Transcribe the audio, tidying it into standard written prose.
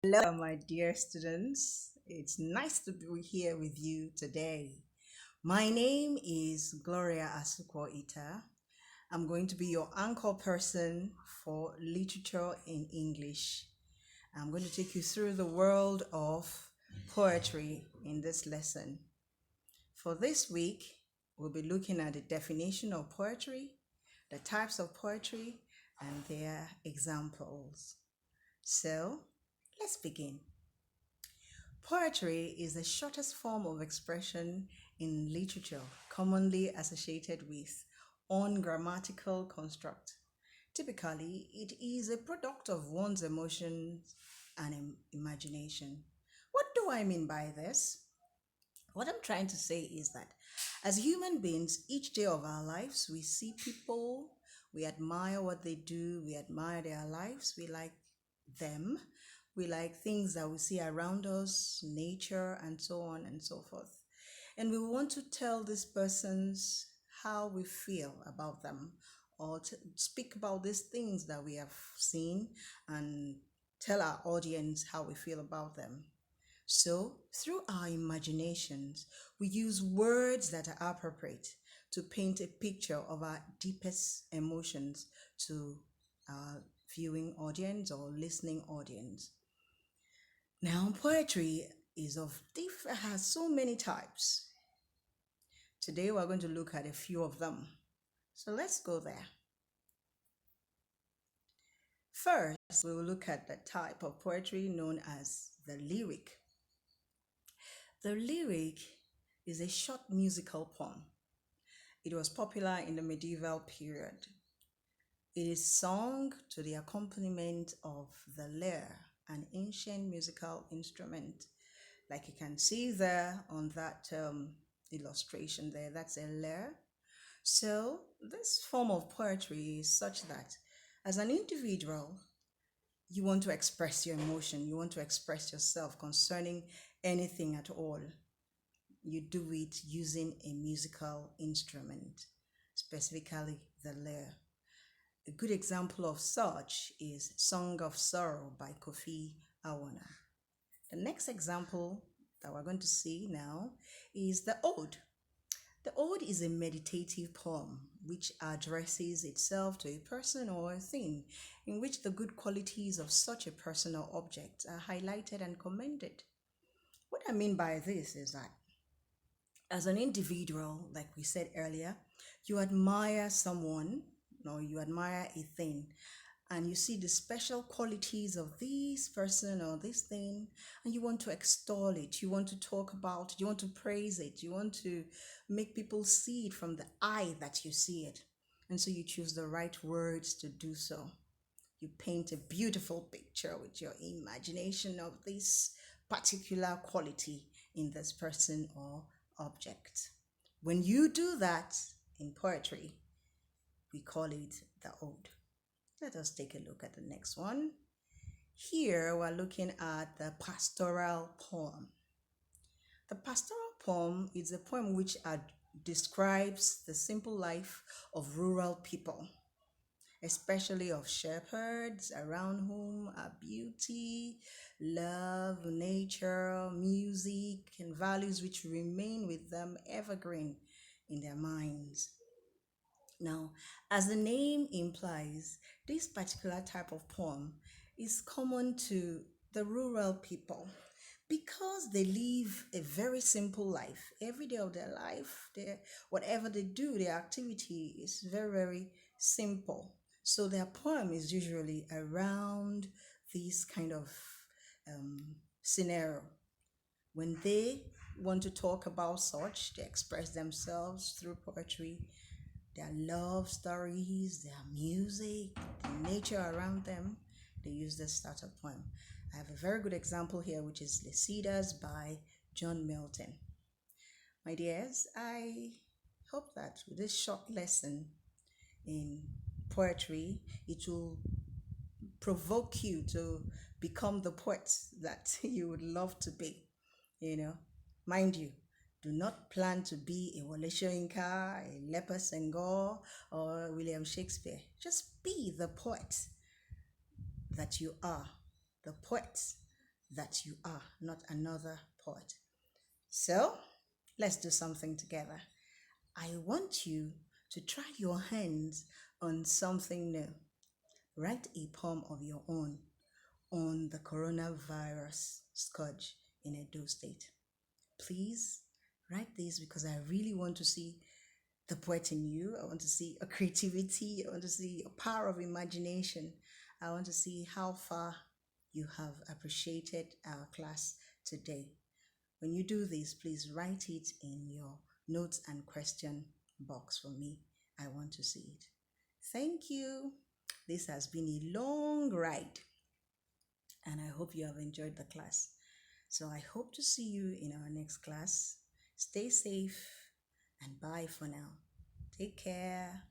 Hello, my dear students. It's nice to be here with you today. My name is Gloria Asuko Ita. I'm going to be your anchor person for literature in English. I'm going to take you through the world of poetry in this lesson. For this week, we'll be looking at the definition of poetry, the types of poetry, and their examples. So, let's begin. Poetry is the shortest form of expression in literature, commonly associated with ungrammatical construct. Typically, it is a product of one's emotions and imagination. What do I mean by this? What I'm trying to say is that as human beings, each day of our lives, we see people, we admire what they do, we admire their lives, we like them, we like things that we see around us, nature, and so on and so forth. And we want to tell these persons how we feel about them or to speak about these things that we have seen and tell our audience how we feel about them. So, through our imaginations, we use words that are appropriate to paint a picture of our deepest emotions to our viewing audience or listening audience. Now, poetry has so many types. Today, we're going to look at a few of them. So, let's go there. First, we will look at the type of poetry known as the lyric. The lyric is a short musical poem. It was popular in the medieval period. It is sung to the accompaniment of the lyre, an ancient musical instrument. Like you can see there on that illustration there, that's a lyre. So, this form of poetry is such that as an individual, you want to express your emotion, you want to express yourself concerning anything at all. You do it using a musical instrument, specifically the lyre. A good example of such is Song of Sorrow by Kofi Awana. The next example that we're going to see now is the Ode. The Ode is a meditative poem which addresses itself to a person or a thing, in which the good qualities of such a person or object are highlighted and commended. What I mean by this is that as an individual, like we said earlier, you admire someone or you admire a thing and you see the special qualities of this person or this thing and you want to extol it, you want to talk about it, you want to praise it, you want to make people see it from the eye that you see it. And so you choose the right words to do so. You paint a beautiful picture with your imagination of this particular quality in this person or object. When you do that in poetry, we call it the ode. Let us take a look at the next one. Here we're looking at the pastoral poem. The pastoral poem is a poem which describes the simple life of rural people, especially of shepherds around whom are beauty, love, nature, music, and values which remain with them evergreen in their minds. Now, as the name implies, this particular type of poem is common to the rural people because they live a very simple life. Every day of their life, whatever they do, their activity is very, very simple. So their poem is usually around this kind of scenario. When they want to talk about such, they express themselves through poetry, their love stories, their music, the nature around them. They use this starter poem. I have a very good example here, which is Lycidas by John Milton. My dears, I hope that with this short lesson in poetry, it will provoke you to become the poet that you would love to be. Mind you, do not plan to be a Wole Soyinka, a Leper Senghor, or William Shakespeare. Just be the poet that you are, the poet that you are, not another poet. So let's do something together. I want you to try your hands on something new. Write a poem of your own on the coronavirus scourge in Edo State. Please write this because I really want to see the poet in you. I want to see a creativity. I want to see a power of imagination. I want to see how far you have appreciated our class today. When you do this, please write it in your notes and question box for me. I want to see it. Thank you. This has been a long ride, and I hope you have enjoyed the class. So I hope to see you in our next class. Stay safe and bye for now. Take care.